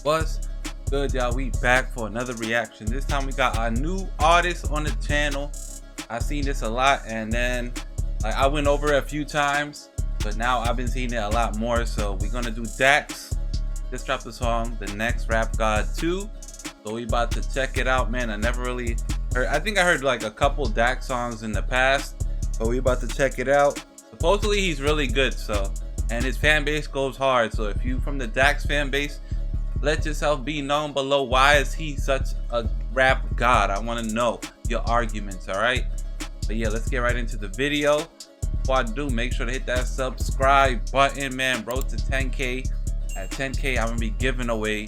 What's good, y'all? We back for another reaction. This time we got a new artist on the channel. I've seen this a lot, and then I went over it a few times, but now I've been seeing it a lot more. So we're gonna do Dax. Just dropped the song The Next Rap God 2. So we about to check it out, man. I never really heard, I think I heard like a couple Dax songs in the past, but we about to check it out. Supposedly he's really good, so, and his fan base goes hard. So if you from the Dax fan base, let yourself be known below. Why is he such a rap god? I want to know your arguments. All right, but yeah, let's get right into the video. Before I do, make sure to hit that subscribe button, man. Road to 10K. At 10K, I'm gonna be giving away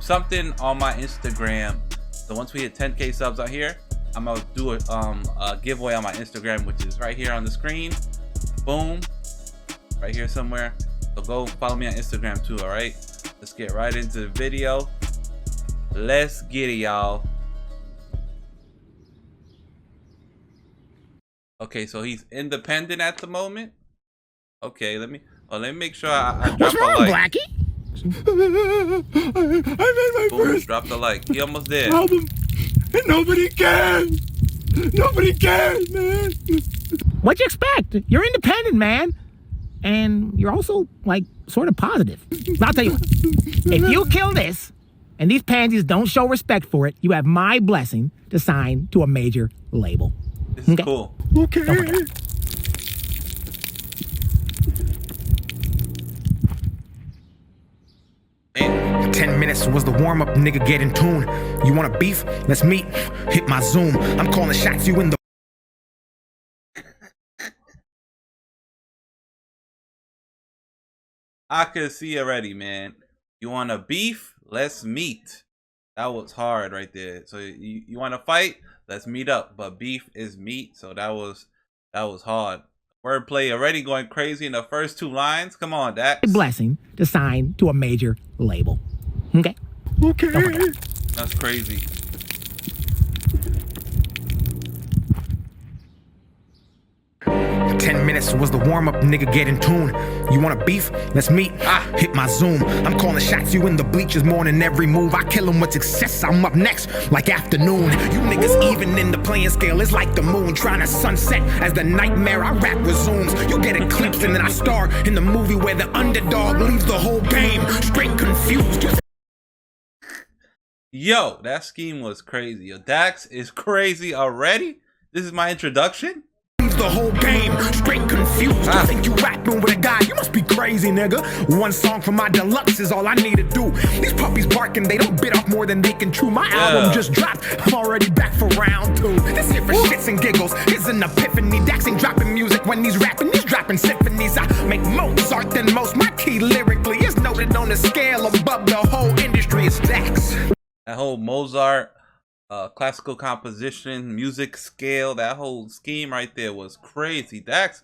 something on my Instagram. So once we hit 10K subs out here, I'm gonna do a giveaway on my Instagram, which is right here on the screen. Boom, right here somewhere. So go follow me on Instagram too. All right, let's get right into the video. Let's get it, y'all. Okay, so he's independent at the moment. Okay, let me make sure I drop What's wrong, a like. Blackie? I made my Boom, first drop the like. He almost there. album, and nobody cares. Nobody cares, man. What'd you expect? You're independent, man. And you're also, like, sort of positive. But I'll tell you what. If you kill this, and these pansies don't show respect for it, you have my blessing to sign to a major label. This is cool. Okay. Don't forget. Man, 10 minutes was the warm-up, nigga, get in tune. You want a beef? Let's meet. Hit my Zoom. I'm calling shots, you in the... I could see already, man. You want a beef? Let's meet. That was hard right there. So you want to fight? Let's meet up. But beef is meat. So that was hard. Wordplay already going crazy in the first two lines. Come on, Dax. blessing to sign to a major label. Okay? Okay. Don't forget. That's crazy. Ten minutes was the warm-up, nigga, get in tune. You want a beef? Let's meet. Hit my Zoom. I'm calling shots, you in the bleachers more than every move. I kill him with success, I'm up next, like afternoon. You niggas even in the playing scale, it's like the moon trying to sunset as the nightmare I rap resumes. You get eclipsed and then I star in the movie where the underdog leaves the whole game straight confused. Yo, that scheme was crazy. Yo, Dax is crazy already. This is my introduction. The whole game straight confused. You think you rapping with a guy? You must be crazy, nigga. One song from my deluxe is all I need to do. These puppies barking, they don't bit off more than they can chew. My album just dropped, I'm already back for round 2. This here for shits and giggles is an epiphany. Dax ain't dropping music when he's rapping, he's dropping symphonies. I make Mozart than most. My key lyrically is noted on a scale above the whole industry. It's Dax. That whole Mozart classical composition, music scale, that whole scheme right there was crazy. Dax,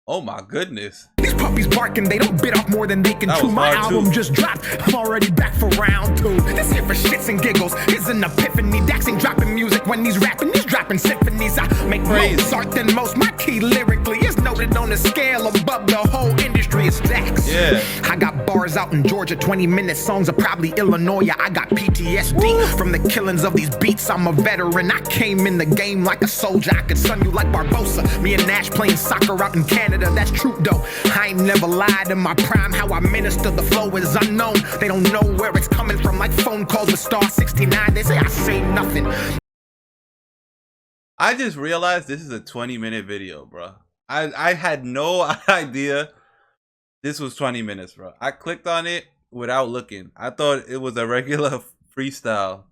oh my goodness. These puppies barking, they don't bit off more than they can chew. My album just dropped, I'm already back for round 2. This here for shits and giggles is an epiphany. Dax ain't dropping music when he's rapping, he's dropping symphonies. I make Mozart than most. My key lyrically is noted on a scale above the whole industry. It's Dax. Yeah. I got bars out in Georgia, 20-minute songs are probably Illinois. I got PTSD from the killings of these beats. I'm a veteran, I came in the game like a soldier. I could sun you like Barbosa. Me and Nash playing soccer out in Canada, that's true though. I ain't never lied in my prime. How I minister the flow is unknown. They don't know where it's coming from, like phone calls with Star 69. They say I say nothing. I just realized this is a 20-minute video, bro. I had no idea this was 20 minutes, bro. I clicked on it without looking. I thought it was a regular freestyle.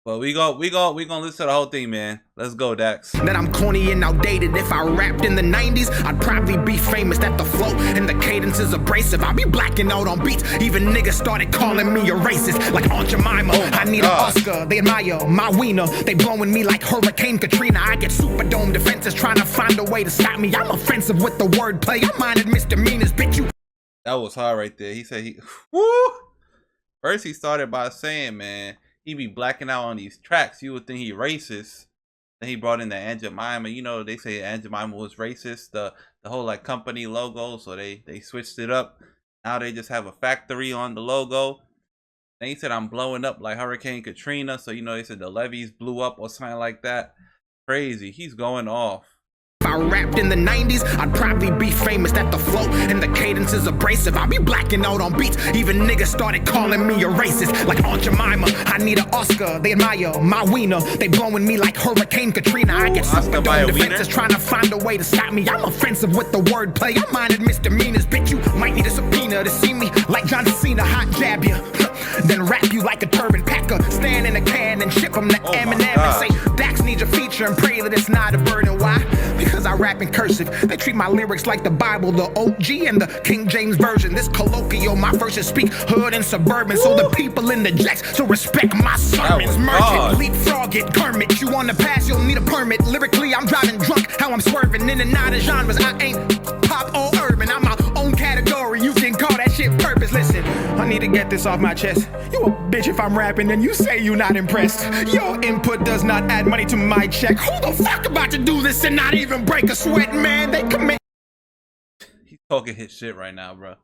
But we gonna listen to the whole thing, man. Let's go, Dax. That I'm corny and outdated. If I rapped in the 90s, I'd probably be famous. That the flow and the cadence is abrasive. I be blacking out on beats. Even niggas started calling me a racist, like Aunt Jemima. I need an Oscar. They admire my wiener. They blowing me like Hurricane Katrina. I get Superdome defenses trying to find a way to stop me. I'm offensive with the wordplay. I minded misdemeanors, bitch. You. That was hard right there. He said he. Woo! First, he started by saying, man, he be blacking out on these tracks. You would think he racist. Then he brought in the Aunt Jemima. You know, they say Aunt Jemima was racist. The whole like company logo. So they switched it up. Now they just have a factory on the logo. And he said I'm blowing up like Hurricane Katrina. So, you know, they said the levees blew up or something like that. Crazy. He's going off. If I rapped in the 90s, I'd probably be famous. That the flow and the cadence is abrasive. I'll be blacking out on beats. Even niggas started calling me a racist. Like Aunt Jemima, I need an Oscar. They admire my wiener. They blowing me like Hurricane Katrina. I get sucked up on defenses trying to find a way to stop me. I'm offensive with the wordplay. I minded misdemeanors. Bitch, you might need a subpoena to see me like John Cena. Hot jab you, then wrap you like a turban packer. Stand in a can and ship them to Eminem and say, Dax needs a feature and pray that it's not a burden. Why? Because I rap in cursive. They treat my lyrics like the Bible, the OG and the King James Version. This colloquial, my verses speak hood and suburban. So the people in the jacks so respect my sermons. Merchant, leapfrog it, Kermit. You on the pass, you'll need a permit. Lyrically, I'm driving drunk. How I'm swerving in and out of genres. I ain't pop or urban. I'm my own category. You can call that shit purpose. Listen, I need to get this off my chest. You a bitch if I'm rapping and you say you not impressed. Your input does not add money to my check. Who the fuck about to do this and not even break a sweat, man? They commit. He's talking his shit right now, bro.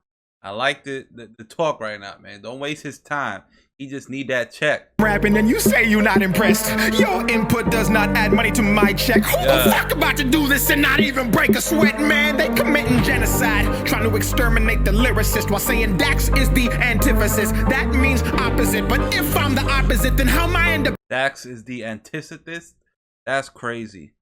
I like the talk right now, man. Don't waste his time. He just need that check. Rapping and you say you not impressed. Your input does not add money to my check. Who the fuck about to do this and not even break a sweat, man? They committing genocide, trying to exterminate the lyricist while saying Dax is the antithesis. That means opposite. But if I'm the opposite, then how am I in the Dax is the antithesis? That's crazy.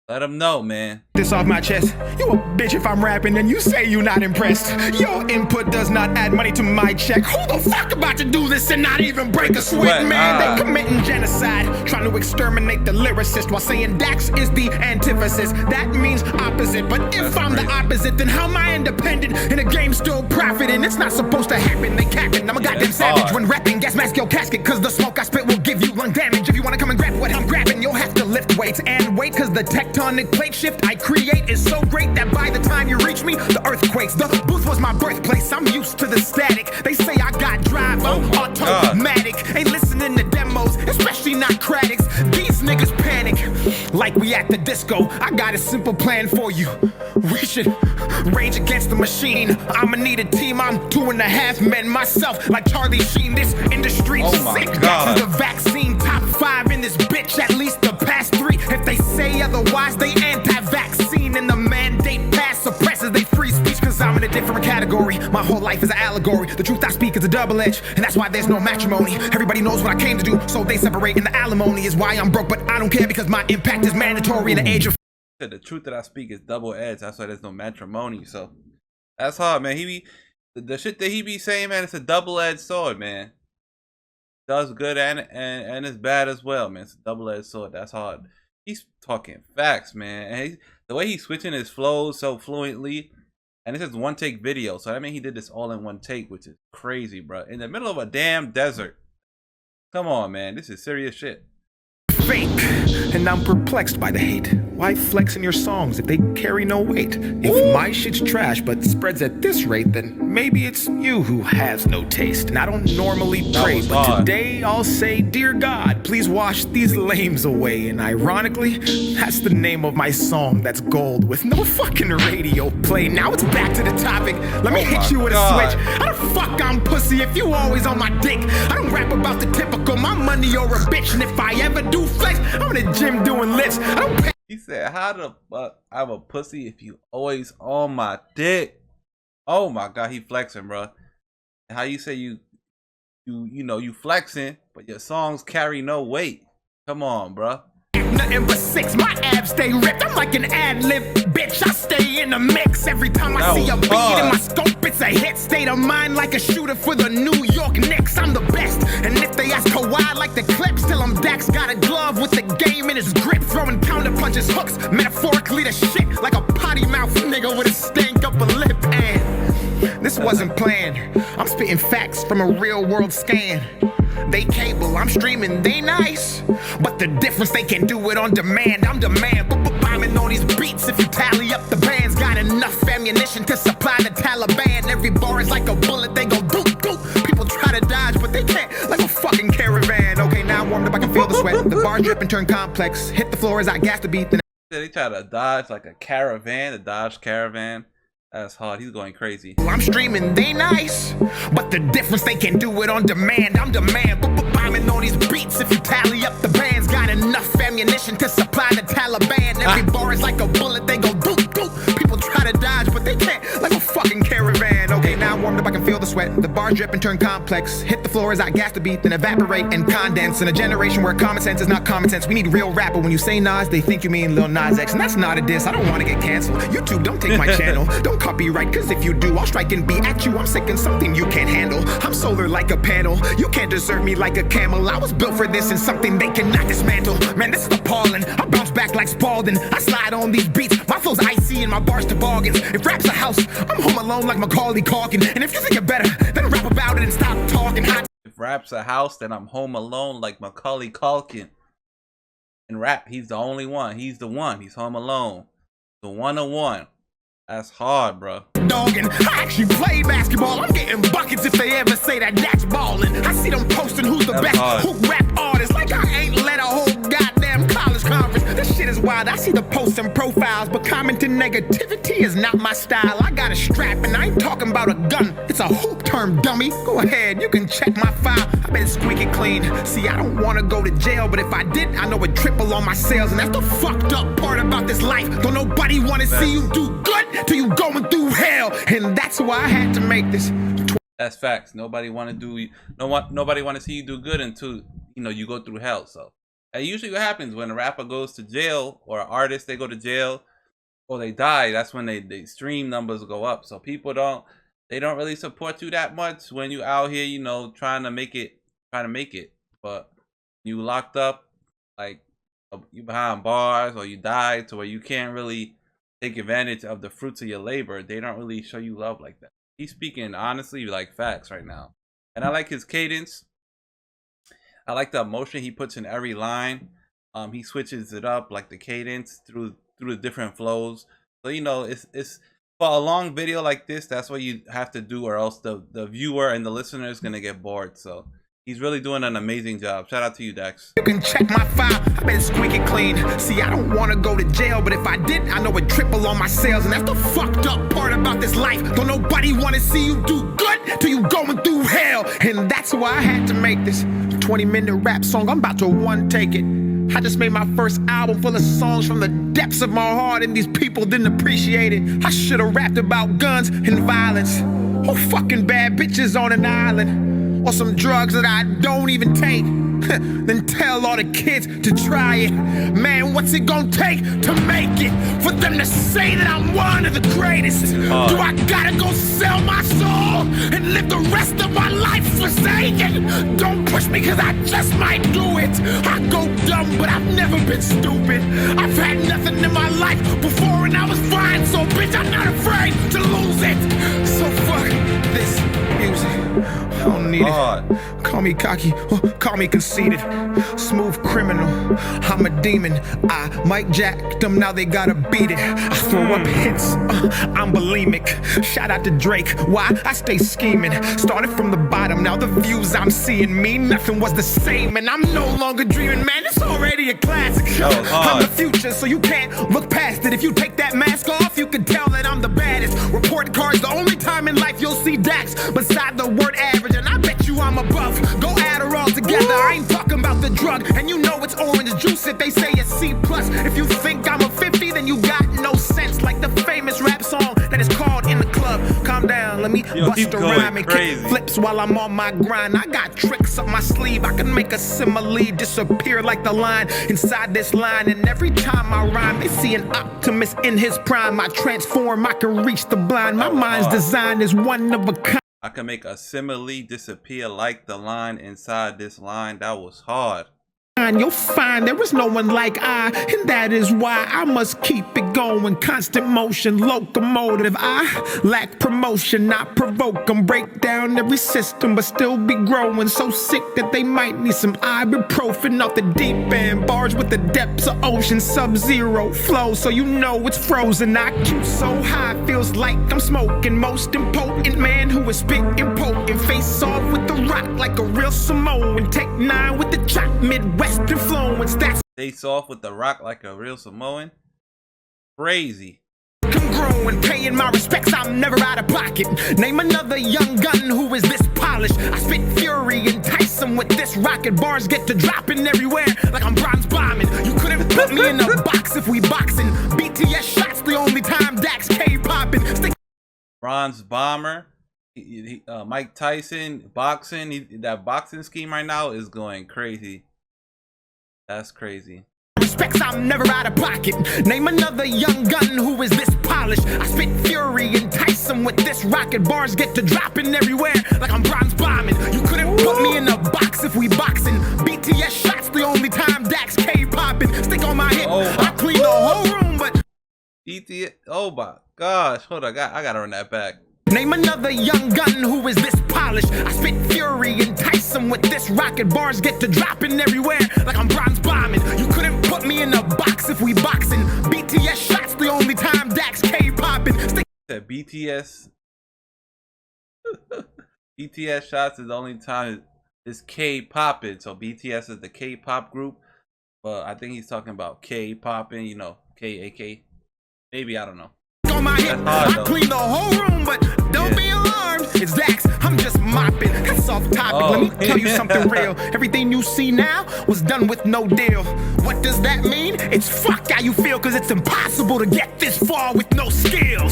Let him know, man. This off my chest. You a bitch if I'm rapping and you say you not impressed. Your input does not add money to my check. Who the fuck about to do this and not even break a sweat, man? They committing genocide, trying to exterminate the lyricist while saying Dax is the antithesis. That means opposite. But if I'm the opposite, then how am I independent in a game still profiting? It's not supposed to happen. They capping. I'm a goddamn savage when rapping. Gas mask your casket, cause the smoke I spit will give you lung damage. If you wanna come and grab what I'm grabbing, you'll have to lift weights and wait, cause the tectonic plate shift I create is so great that by the time you reach me, the earth quakes. The booth was my birthplace. I'm used to the static. They say I got drive, I'm automatic. Ain't listening to demos, especially not Craddock's. These niggas panic like we at the disco. I got a simple plan for you. We should rage against the machine. I'ma need a team. I'm 2.5 men myself, like Charlie Sheen. This industry sick. This is the vaccine. Top 5 in this bitch, at least the past 3. If they say otherwise, they anti-vaccine. And the mandate pass suppresses they free speech, cause I'm in a different category. My whole life is an allegory. The truth I speak is a double edge, and that's why there's no matrimony. Everybody knows what I came to do, so they separate in the alimony. Is why I'm broke, but I don't care because my impact is mandatory in the age of the truth that I speak is double edged. That's why there's no matrimony. So that's hard, man. He be the shit that he be saying, man. It's a double edged sword, man. Does good and it's bad as well, man. It's a double edged sword. That's hard. He's talking facts, man. And the way he's switching his flows so fluently, and this is one take video, so I mean he did this all in one take, which is crazy, bro. In the middle of a damn desert. Come on, man. This is serious shit. Fake, and I'm perplexed by the hate. Why flex in your songs if they carry no weight? If my shit's trash but spreads at this rate, then maybe it's you who has no taste. And I don't normally pray, but today I'll say, dear God, please wash these lames away. And ironically, that's the name of my song that's gold with no fucking radio play. Now it's back to the topic. Let me hit you with a switch. How the fuck I'm pussy if you always on my dick? I don't rap about the typical, my money or a bitch. And if I ever do flex, I'm in the gym doing lifts. I don't pay. He said, how the fuck I'm a pussy if you always on my dick? Oh my God, he flexing, bro. How you say you know you flexing, but your songs carry no weight? Come on, bro. Nothing but 6, my abs stay ripped. I'm like an ad-lib bitch. I stay in the mix every time I see a beat in my scope. It's a hit. State of mind like a shooter for the New York Knicks. I'm the best. And if they ask Kawhi like the clips, tell him Dax got a glove with the game in his grip, throwing counter punches, hooks, metaphorically the shit like a potty mouth nigga with a stank up a lip. And this wasn't planned. I'm spitting facts from a real world scan. They cable, I'm streaming, they nice, but the difference they can do it on demand. I'm demand, bombing on these beats. If you tally up the bands, got enough ammunition to supply the Taliban. Every bar is like a bullet, they go doop doop. People try to dodge, but they can't, like a fucking caravan. Okay, now I'm warmed up, I can feel the sweat. The bars drip and turn complex. Hit the floor as I gas the beat. They try to dodge like a caravan, the Dodge Caravan. That's hard. He's going crazy. I'm streaming, they nice, but the difference they can do it on demand. I'm demand, but bombing on these beats. If you tally up the bands, got enough ammunition to supply the Taliban. Every bar is like a bullet, they go doop doop. People try to dodge, but they can't, like a fucking caravan. Okay, now I'm warmed up, I can feel the sweat. The bars drip and turn complex. Hit the floor as I gas the beat, then evaporate and condense. In a generation where common sense is not common sense, we need real rap. But when you say Nas, they think you mean Lil Nas X, and that's not a diss. I don't want to get canceled. YouTube, don't take my channel. Don't copyright, cause if you do, I'll strike and be at you. I'm sick and something you can't handle. I'm solar like a panel. You can't desert me like a camel. I was built for this and something they cannot dismantle. Man, this is appalling. I bounce back like Spalding. I slide on these beats. My flow's icy and my bars toboggans. If rap's a house, I'm home alone like Macaulay Culkin. And if you think it better, then rap about it and stop talking. If rap's a house, then I'm home alone like Macaulay Culkin. In rap, he's the only one. He's the one. He's home alone. The 101. That's hard, bro. Dogging. I actually play basketball. I'm getting buckets if they ever say that that's ballin'. I see them posting who's the best hoop rap artist. Like I ain't led a whole goddamn college conference. This shit is wild. I see the posts and profiles, but commenting negativity is not my style. I got a strap and I ain't talking about a gun. It's a hoop term, dummy. Go ahead, you can check my file. I bet it's squeaky clean. See, I don't want to go to jail, but if I did, I know it'd triple on my sales. And that's the fucked up part about this life. Don't nobody want to see you do good till you going through hell. And that's why I had to make this. That's facts. Nobody want to do nobody want to see you do good until you go through hell. So and usually what happens when a rapper goes to jail or an artist, they go to jail or they die, that's when they stream numbers go up. So people don't really support you that much when you out here, trying to make it. But you locked up, like you behind bars, or you died to where you can't really take advantage of the fruits of your labor. They don't really show you love like that. He's speaking honestly like facts right now. And I like his cadence. I like the emotion he puts in every line. He switches it up, like the cadence through the different flows. So it's for a long video like this, that's what you have to do, or else the viewer and the listener is gonna get bored. So he's really doing an amazing job. Shout out to you, Dex. You can check my file. I bet it's squeaky clean. See, I don't want to go to jail, but if I did, I know it'd triple on my sales. And that's the fucked up part about this life. Don't nobody want to see you do good till you going through hell. And that's why I had to make this 20-minute rap song. I'm about to take it. I just made my first album full of songs from the depths of my heart, and these people didn't appreciate it. I should have rapped about guns and violence, or fucking bad bitches on an island, or some drugs that I don't even take. Then tell all the kids to try it. Man, what's it gonna take to make it? For them to say that I'm one of the greatest? Do I gotta go sell my soul and live the rest of my life forsaken? Don't push me, cause I just might do it. I go dumb, but I've never been stupid. I've had nothing in my life before and I was fine, so bitch, I'm not afraid to lose it. So fuck this music. I don't need it. Call me cocky, call me conceited. Smooth criminal, I'm a demon. I Mike jacked them, now they gotta beat it. I throw up hits, I'm bulimic. Shout out to Drake, why? I stay scheming. Started from the bottom, now the views I'm seeing mean nothing was the same. And I'm no longer dreaming, man, it's already a classic. I'm the future, so you can't look past it. If you take that mask off, you can tell that I'm the baddest. Report cards, the only time in life you'll see Dax beside the word average. And I bet you I'm above. Go add her all together. I ain't talking about the drug, and you know it's orange juice if they say it's C+. If you think I'm a 50, then you got no sense. Like the famous rap song that is called In the Club. Calm down, let me bust a rhyme and kick flips while I'm on my grind. I got tricks up my sleeve. I can make a simile disappear like the line inside this line. And every time I rhyme, they see an optimist in his prime. I transform, I can reach the blind. My mind's design is one of a kind. I can make a simile disappear like the line inside this line. That was hard. You'll find there is no one like I, and that is why I must keep it going. Constant motion, locomotive. I lack promotion, I provoke them. Break down every system, but still be growing. So sick that they might need some ibuprofen off the deep end. Bars with the depths of ocean, sub-zero flow, so you know it's frozen. I keep so high, feels like I'm smoking. Most impotent man who is spitting potent. Face off with the rock like a real Samoan. Take 9 with the chop, Midwest influence. That's face off with the rock like a real Samoan. Crazy. Homegrown, paying my respects, I'm never out of pocket. Name another young gun who is this polished. I spit fury, entice them with this rocket. Bars get to dropping everywhere like I'm bronze bombing. You couldn't put me in a box if we boxing. BTS shots the only time Dax K-popping. Bronze bomber. Mike Tyson boxing. That boxing scheme right now is going crazy. That's crazy. Respects, I'm never out of pocket. Name another young gun who is this polished. I spit fury, entice them with this rocket. Bars get to dropping everywhere like I'm bronze bombing. You couldn't put me in a box if we boxing. BTS shots the only time Dax K-popping. Stick on my hip, I clean the whole room, but BTS. Oh my gosh, hold on, I gotta run that back. Name another young gun who is this polished. I spit fury, entice them with this rocket. Bars get to dropping everywhere like I'm bronze bombing. You couldn't put me in a box if we boxing. BTS shots the only time Dax K-popping. That BTS BTS shots is the only time it's K-popping. So BTS is the K-pop group, but I think he's talking about K-popping, you know, K-A-K. Maybe, I don't know. On my hip, I clean the whole room, but don't be alarmed. It's Dax, I'm just mopping. That's off topic. Let me tell you something real. Everything you see now was done with no deal. What does that mean? It's fuck how you feel, cause it's impossible to get this far with no skill.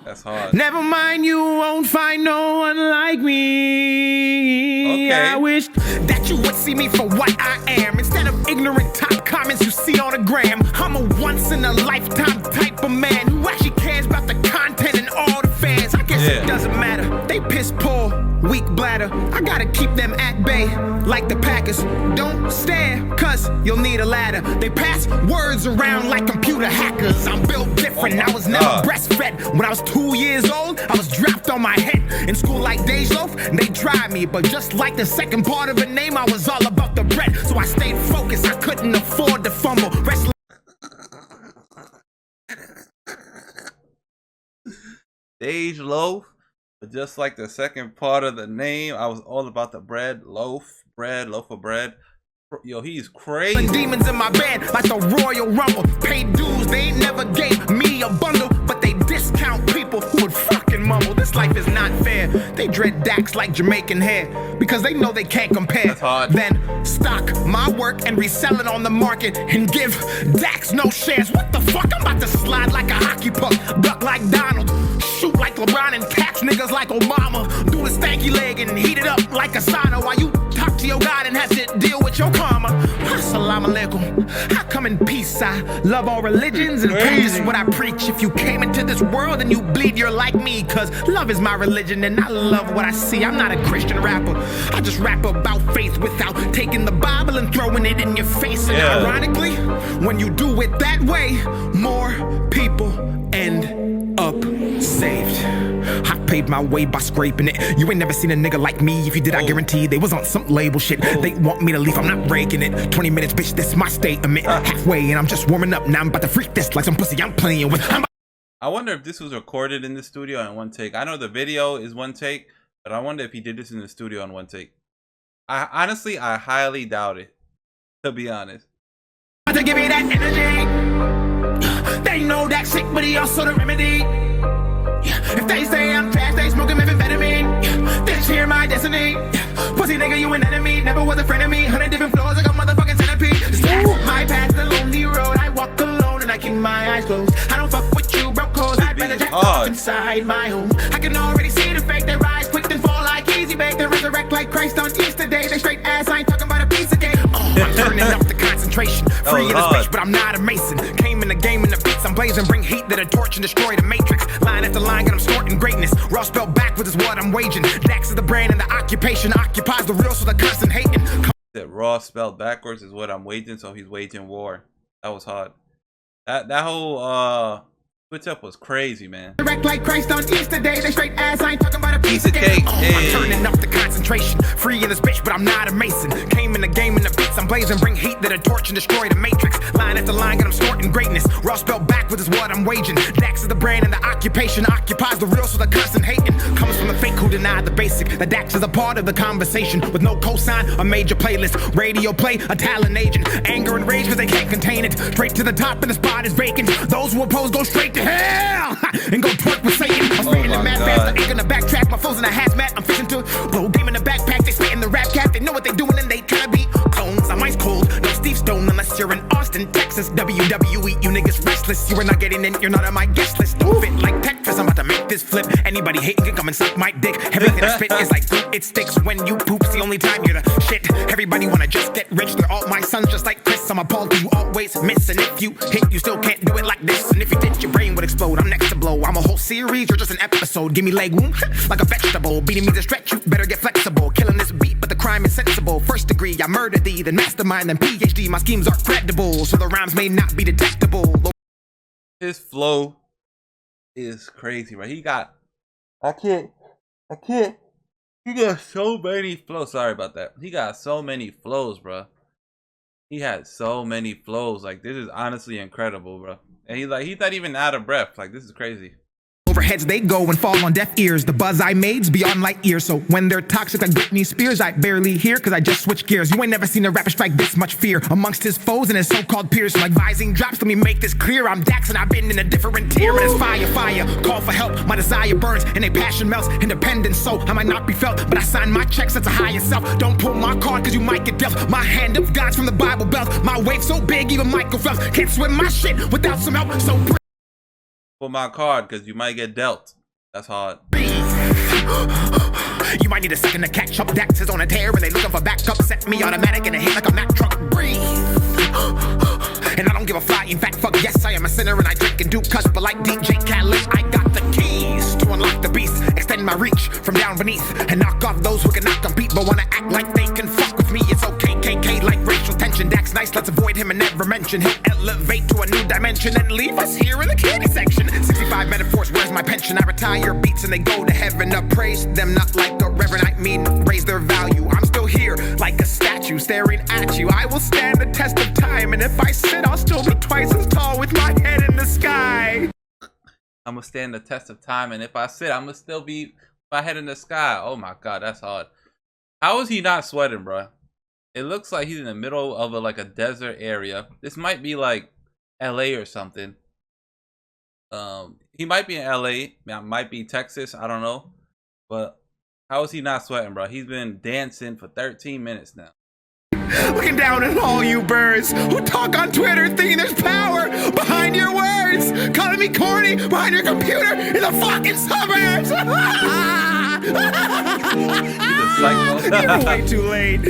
That's hard. Never mind, you won't find no one like me. Okay. I wish that you would see me for what I am, instead of ignorant top comments you see on the gram. I'm a once in a lifetime type of man who actually cares about the content and all the fans. I guess it doesn't matter. They piss poor, weak bladder. I gotta keep them at bay like the Packers. Don't stare, cause you'll need a ladder. They pass words around like computer hackers. I'm built different. I was never breastfed. When I was 2 years old, I was dropped on my head. In school like Dej Loaf, they tried me, but just like the second part of a name, I was all about the bread. So I stayed focused. I couldn't afford to fumble. Dej Loaf, but just like the second part of the name, I was all about the bread. Loaf of bread. Yo, he's crazy. Demons in my bed like the Royal Rumble. Paid dues, they ain't never gave me a bundle, but they discount people who would fucking mumble. This life is not fair. They dread Dax like Jamaican hair because they know they can't compare. That's hard. Then stock my work and resell it on the market and give Dax no shares. What the fuck? I'm about to slide like a hockey puck, duck like Donald, shoot like LeBron and catch niggas like Obama. Do the stanky leg and heat it up like a sauna while you talk to your God and have to deal with your karma. Assalamu alaikum. I come in peace. I love all religions and practice what I preach. If you came into this world and you bleed, you're like me, cause love is my religion and I love what I see. I'm not a Christian rapper. I just rap about faith without taking the Bible and throwing it in your face. And ironically, when you do it that way, more people end up saved. I paid my way by scraping it. You ain't never seen a nigga like me. If you did, I guarantee they was on some label shit. They want me to leave, I'm not breaking it. 20 minutes, bitch, this my statement. Halfway, and I'm just warming up. Now I'm about to freak this like some pussy I'm playing with. I wonder if this was recorded in the studio in one take. I know the video is one take, but I wonder if he did this in the studio in one take. Honestly, I highly doubt it, to be honest. To give you that energy, they know that sick, but he also the remedy. If they say I'm trash, they smoking methamphetamine. This here my destiny. Pussy nigga, you an enemy. Never was a friend of me. 100 different floors like a motherfucking centipede. My path's the lonely road. I walk alone and I keep my eyes closed. I don't fuck with you, bro, cause I'd better jack off inside my home. I can already see the fake. They rise quick then fall like easy bake. They resurrect like Christ on Easter Day. They straight ass, I ain't talking about a piece of cake. I'm turning up the concentration. Free in the space, but I'm not a mason. Came in the game in the beats. I'm blazing, bring heat to the torch and destroy the matrix. Line after line, got I'm snorting greatness. Raw spelled backwards is what I'm waging. Dax is the brand and the occupation occupies the real, so the constant hating. That raw spelled backwards is what I'm waging, so he's waging war. That was hard. That whole switch up was crazy, man. Direct like Christ on Easter Day. They straight ass, I ain't talking about a piece of cake. I'm turning up the concentration. Free in this bitch, but I'm not a mason. Came in the game in the beats. I'm blaze and bring heat that a torch and destroy the matrix. Line after line, got them snorting greatness. Raw spelled backwards is what I'm waging. Dax is the brand and the occupation occupies the real, so the constant hating comes from the fake who deny the basic. The Dax is a part of the conversation with no cosign, a major playlist. Radio play, a talent agent. Anger and rage because they can't contain it. Straight to the top and the spot is vacant. Those who oppose go straight to hell and go twerk with Satan. I'm spitting the math fast, I ain't gonna backtrack. My foes in a hazmat, I'm fishing to blow game in the backpack. They spit in the rap cat, they know what they doing and they tryna be clones. I'm ice cold, no Steve Stone unless you're in Austin, Texas. WWE, you niggas restless. You are not getting in, you're not on my guest list. Don't fit like Tetris, I'm about to make this flip. Anybody hating can come and suck my dick. Everything I spit is like poop, it sticks when you poop's the only time you're the shit. Everybody wanna just get rich, they're all my sons just like Chris. I'm appalled you always miss, and if you hit, you still can't do it like this. And if you did, your brain would explode. I'm next to blow. I'm a whole series, you're just an episode. Give me leg wound like a vegetable. Beating me to stretch, you better get flexible. Killing this beat, but the crime is sensible. First degree, I murder thee, then mastermind, then PhD. My schemes are credible, so the rhymes may not be detectable. His flow is crazy, right? He got he got so many flows. Sorry about that. He got so many flows, bro. He had so many flows. Like, this is honestly incredible, bro. And he's not even out of breath. Like, this is crazy. Overheads they go and fall on deaf ears. The buzz I made's beyond light years. So when they're toxic like Britney Spears, I barely hear cause I just switch gears. You ain't never seen a rapper strike this much fear amongst his foes and his so-called peers. Like vising drops, let me make this clear. I'm Dax and I've been in a different tier. But it's fire, fire, call for help. My desire burns and a passion melts. Independent, so I might not be felt, but I sign my checks that's a higher self. Don't pull my card cause you might get dealt. My hand of God's from the Bible Belt. My wave so big even Michael Phelps can't swim my shit without some help. So pull my card because you might get dealt. That's hard. You might need a second to catch up. Dax is on a tear and they looking for backup. Set me automatic and it hit like a Mack truck. Breathe. And I don't give a flying fact. Fuck yes, I am a sinner and I drink and do cuss. But like DJ Khaled, I got the keys to unlock the beast. Extend my reach from down beneath and knock off those who cannot compete but wanna act like they can fuck with me. It's okay, KK, like racial tension. Dax nice, let's avoid him and never mention. He'll elevate to a new dimension and leave us here in the candy section. 65 metaphors, where's my pension? I retire beats and they go to heaven. Up praise them not like a reverend. I mean raise their value. I'm still here like a statue staring at you. I will stand the test of time, and if I sit I'll still be twice as tall with my head in the sky. I'm gonna stand the test of time, and if I sit I'm gonna still be with my head in the sky. Oh my god, that's hard. How is he not sweating, bro? It looks like he's in the middle of like a desert area. This might be like LA or something. He might be in LA, might be Texas, I don't know. But how is he not sweating, bro? He's been dancing for 13 minutes now. Looking down at all you birds who talk on Twitter thinking there's power behind your words. Calling me corny behind your computer in the fucking suburbs. You're way too late.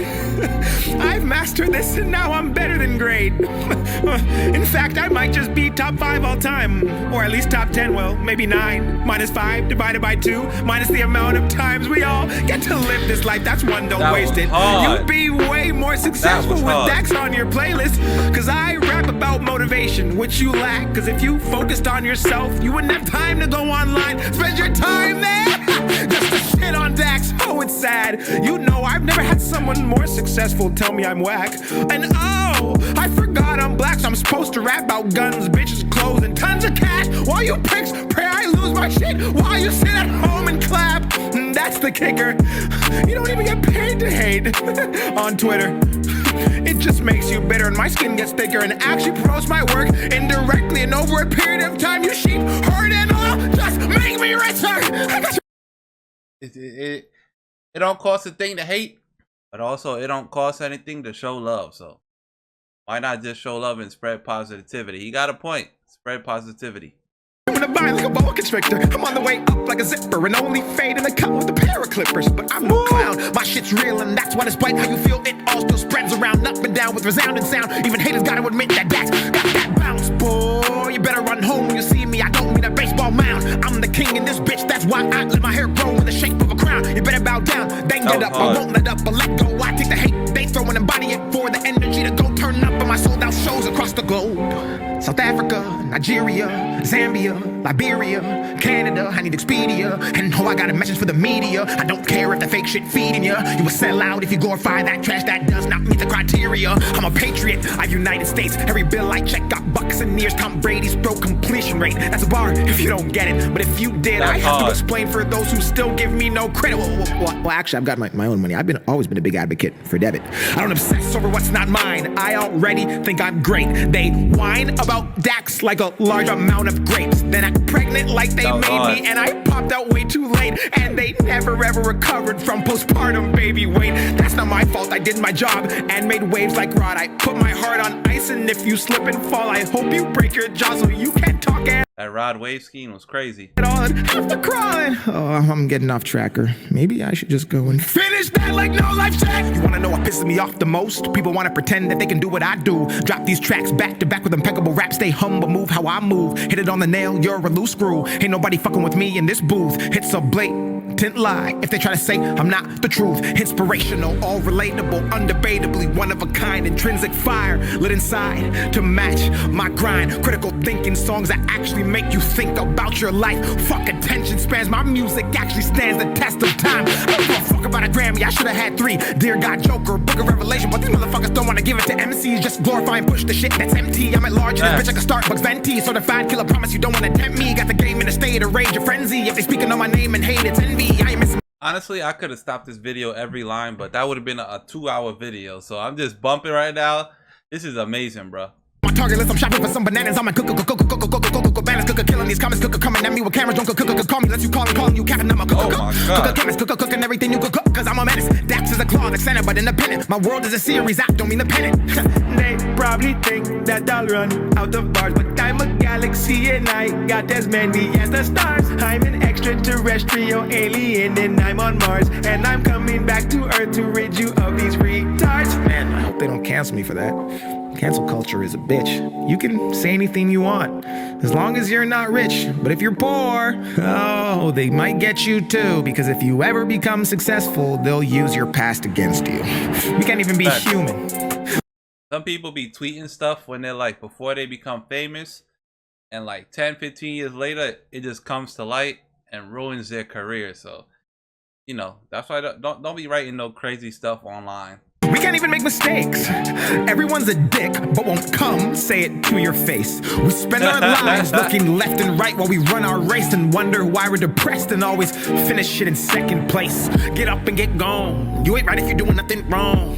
I've mastered this and now I'm better than great. In fact, I might just be top 5 all time. Or at least top 10, well, maybe 9. Minus 5 divided by 2. Minus the amount of times we all get to live this life. That's one, don't waste it. You'd be way more successful with Dax on your playlist. Cause I rap about motivation, which you lack. Cause if you focused on yourself, you wouldn't have time to go online. Spend your time there just to shit on Dax. Oh, it's sad. You know I've never had someone more successful tell me I'm whack. And oh, I forgot I'm black, so I'm supposed to rap about guns, bitches, clothes, and tons of cash. While you pricks pray I lose my shit while you sit at home and clap. And that's the kicker. You don't even get paid to hate on Twitter. It just makes you bitter and my skin gets thicker and actually promotes my work indirectly. And over a period of time, you sheep herd and all just make me richer. It don't cost a thing to hate, but also it don't cost anything to show love. So why not just show love and spread positivity? He got a point. Spread positivity. I'm gonna buy like a boa constrictor. I'm on the way up like a zipper and only fade in the cut with a pair of clippers. But I'm no clown. My shit's real and that's why despite how you feel, it all still spreads around up and down with resounding sound. Even haters gotta admit that Dax got that bounce, boy. You better run home when you see me. I don't mean a baseball mound. I'm the king in this bitch. That's why I let my hair grow in the shape of a crown. You better bow down, then get up. I won't let up or let go. I take the hate they throw and embody it for the energy to go turn up on my sold out shows across the globe. South Africa, Nigeria, Zambia, Liberia, Canada, I need Expedia. And oh, I got a message for the media. I don't care if the fake shit feeding you. You will sell out if you glorify that trash that does not meet the criteria. I'm a patriot, I'm United States. Every bill I check got bucks and years. Tom Brady's throw completion rate. That's a bar if you don't get it. But if you did, I have to explain for those who still give me no credit. Well, actually, I've got my own money. I've always been a big advocate for debit. I don't obsess over what's not mine. I already think I'm great. They whine about Dax like a large amount of grapes. Then act pregnant like they made me, and I popped out way too late. And they never ever recovered from postpartum baby weight. That's not my fault. I did my job and made waves like Rod. I put my heart on ice, and if you slip and fall, I hope you break your jaw so you can't talk. That Rod wave skiing was crazy. After crawling. Oh, I'm getting off tracker. Maybe I should just go and finish that like no life check. You wanna know what pisses me off the most? People wanna pretend that they can do what I do. Drop these tracks back to back with impeccable rap. Stay humble, move how I move. Hit it on the nail, you're a loose screw. Ain't nobody fucking with me in this booth. It's a blatant lie if they try to say I'm not the truth. Inspirational, all relatable, undebatably one of a kind. Intrinsic fire lit inside to match my grind. Critical thinking songs that actually make you think about your life. Fuck attention spans, my music actually stands the test of time. I don't give a fuck about a Grammy, I should've had 3. Dear God, Joker, Book of Revelation. But these motherfuckers don't wanna give it to MCs. Just glorify and push the shit that's empty. I'm at large in this bitch like a Starbucks venti. Certified killer, promise you don't wanna tempt me. Got the game in a state of rage, a frenzy. If they speaking on my name and hate, it's envy. I ain't missing. Honestly, I could have stopped this video every line, but that would have been a 2-hour video. So I'm just bumping right now. This is amazing, bro. My target list, I'm shopping for some bananas. I'm a bananas, killing these comments, coming at me with cameras. Don't call me unless you calling you capping. I'm a cooking everything you cook, cause I'm a menace. Dax is a claw, like Santa, but independent. My world is a series, I don't mean the pennant. They probably think that I'll run out of bars, but I'm a galaxy and I got as many as the stars. I'm an extraterrestrial alien and I'm on Mars, and I'm coming back to Earth to rid you of these retards. Man, I hope they don't cancel me for that. Cancel culture is a bitch. You can say anything you want, as long as you're not rich. But if you're poor, oh, they might get you too. Because if you ever become successful, they'll use your past against you. We can't even be human. Some people be tweeting stuff when they're like, before they become famous, and like 10-15 years later, it just comes to light and ruins their career. So, you know, that's why don't be writing no crazy stuff online. We can't even make mistakes. Everyone's a dick, but won't come say it to your face. We spend our lives looking left and right while we run our race and wonder why we're depressed and always finish shit in second place. Get up and get gone. You ain't right if you're doing nothing wrong.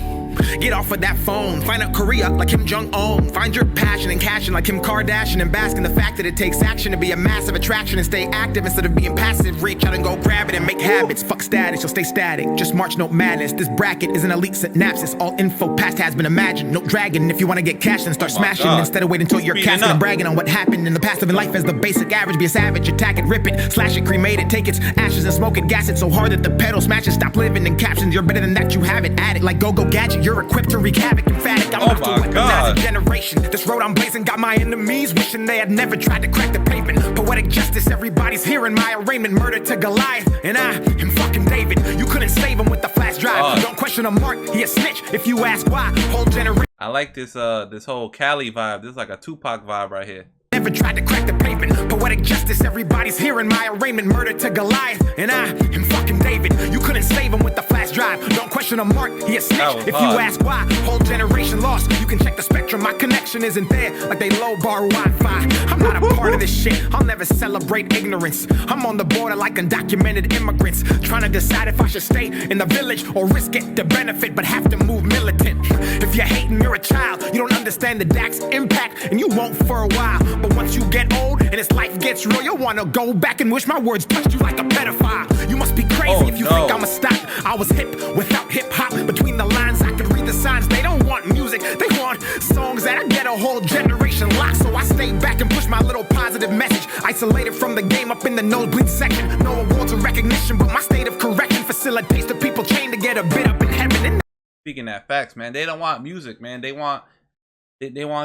Get off of that phone, find a career like Kim Jong-un. Find your passion and cashing like Kim Kardashian, and bask in the fact that it takes action to be a massive attraction and stay active instead of being passive. Reach out and go grab it and make habits. Fuck status, you'll stay static. Just march, no madness. This bracket is an elite synapses. All info past has been imagined. No dragon. If you want to get cash, then start smashing instead of waiting until you're casting and bragging on what happened in the past. Living life as the basic average. Be a savage, attack it, rip it, slash it, cremate it, take its ashes and smoke it, gas it so hard that the pedal smashes. Stop living in captions. You're better than that. You have it. Add it like go gadget. You're equipped to wreak havoc. Emphatic. I'm off to weaponize a generation. This road I'm blazing got my enemies wishing they had never tried to crack the pavement. Poetic justice. Everybody's hearing my arraignment. Murder to Goliath, and I am fucking David. You couldn't save him with the flash drive. Don't question a mark. He a snitch. If you ask why, whole generation. I like this this whole Cali vibe. This is like a Tupac vibe right here. Never tried to crack the pavement. Poetic justice, everybody's hearing my arraignment. Murder to Goliath, and I am fucking David. You couldn't save him with the flash drive. Don't question a mark, he a snitch. If you ask why, whole generation lost. You can check the spectrum, my connection isn't there. Like they low bar Wi-Fi. I'm not a part of this shit, I'll never celebrate ignorance. I'm on the border like undocumented immigrants, trying to decide if I should stay in the village or risk it to benefit, but have to move militant. If you're hating, you're a child. You don't understand the Dax impact, and you won't for a while. But once you get old and this life gets real, you'll wanna go back and wish my words touched you like a pedophile. You must be crazy if you think I'ma stop. I was hip without hip-hop. Between the lines, I could read the signs. They don't want music, they want songs that I get a whole generation locked. So I stay back and push my little positive message. Isolated from the game up in the nosebleed section. No awards or recognition, but my state of correction facilitates the people chained to get a bit up in heaven. Speaking that facts, man, they don't want music, man. They want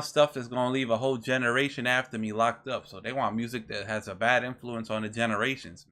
stuff that's gonna leave a whole generation after me locked up. So they want music that has a bad influence on the generations.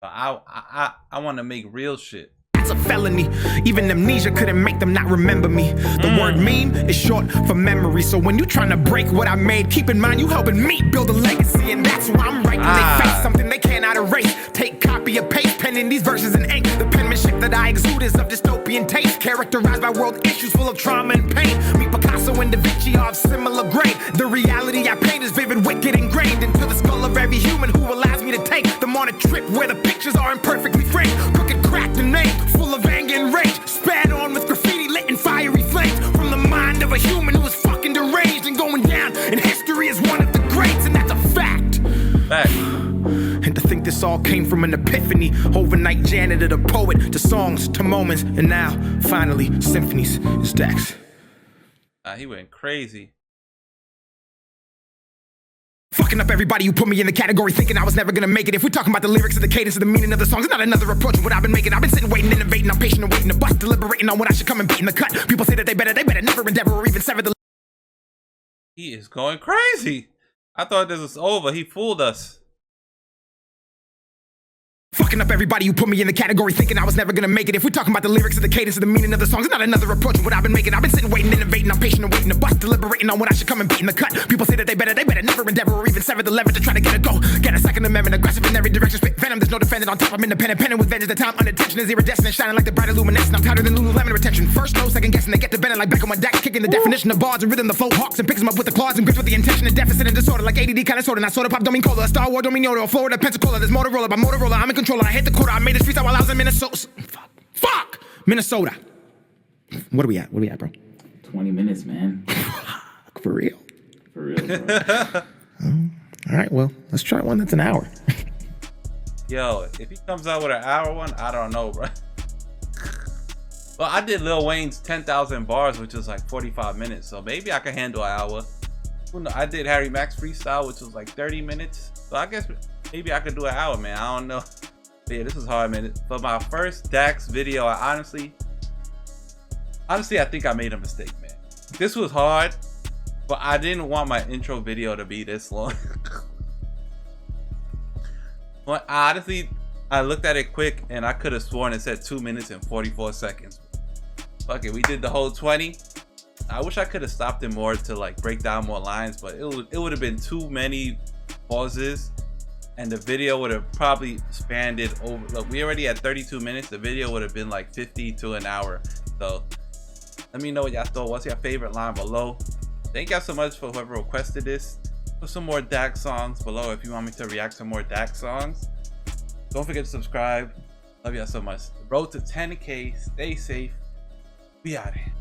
But I want to make real shit. That's a felony. Even amnesia couldn't make them not remember me. The word meme is short for memory. So when you trying to break what I made, keep in mind you helping me build a legacy. And that's why I'm writing. They face something they cannot erase. Take copy or paste, penning these verses in ink. The penmanship that I exude is of dystopian taste, characterized by world issues full of trauma and pain. Me, Picasso, and Da Vinci are of similar grade. The reality I paint is vivid, wicked, ingrained into the skull of every human who allows me to take them on a trip where the pictures are imperfectly framed. Crooked, cracked, and named, full of anger and rage. Spat on with graffiti lit in fiery flames. From the mind of a human who is fucking deranged and going down in history as one of the greats, and that's a fact. Fact. And to think this all came from an epiphany. Overnight janitor to poet, to songs, to moments, and now, finally, symphonies is Dex. He went crazy. Fucking up everybody who put me in the category, thinking I was never gonna make it. If we're talking about the lyrics of the cadence of the meaning of the songs, it's not another approach of what I've been making. I've been sitting, waiting, innovating. I'm patient and waiting to bust, deliberating on when I should come and beat in the cut. People say that they better never endeavor or even sever the. He is going crazy. I thought this was over. He fooled us. Fucking up everybody who put me in the category, thinking I was never gonna make it. If we're talking about the lyrics of the cadence of the meaning of the songs, it's not another approach of what I've been making. I've been sitting, waiting, innovating. I'm patient and waiting to bust, deliberating on when I should come and beat in the cut. People say that they better never endeavor or even sever the lever to try to get a go. Get a second amendment, aggressive in every direction, spit venom. There's no defending on top. I'm independent, penning with vengeance. The time unintention is iridescent, shining like the bright illuminescent. I'm tighter than Lululemon retention. First no, second guessing. They get to bending like Beckham on Dax, kicking the definition of bars and rhythm. The flow hawks and picks them up with the claws and grips with the intention of deficit and disorder. Like ADD kind of sorta. Not soda pop, don't mean cola. A Star Wars, don't mean Yoda. A Florida, Pensacola. There's Motorola, by Motorola. I'm in control. I hit the quarter. I made this freestyle while I was in Minnesota. Fuck! Minnesota. What are we at, bro? 20 minutes, man. For real? For real, bro. All right, well, let's try one that's an hour. Yo, if he comes out with an hour one, I don't know, bro. Well, I did Lil Wayne's 10,000 bars, which was like 45 minutes, so maybe I can handle an hour. Who knows? I did Harry Mack's freestyle, which was like 30 minutes, so I guess maybe I could do an hour, man. I don't know. But yeah, this was hard, man. For my first Dax video, I honestly, I think I made a mistake, man. This was hard, but I didn't want my intro video to be this long. But honestly, I looked at it quick and I could have sworn it said 2 minutes and 44 seconds. Fuck it, we did the whole 20. I wish I could have stopped it more to like break down more lines, but it would have been too many pauses. And the video would have probably spanned it over. Look, we already had 32 minutes. The video would have been like 50 to an hour. So let me know what y'all thought. What's your favorite line below? Thank y'all so much for whoever requested this. Put some more Dax songs below if you want me to react to more Dax songs. Don't forget to subscribe. Love y'all so much. The road to 10K. Stay safe. We out here.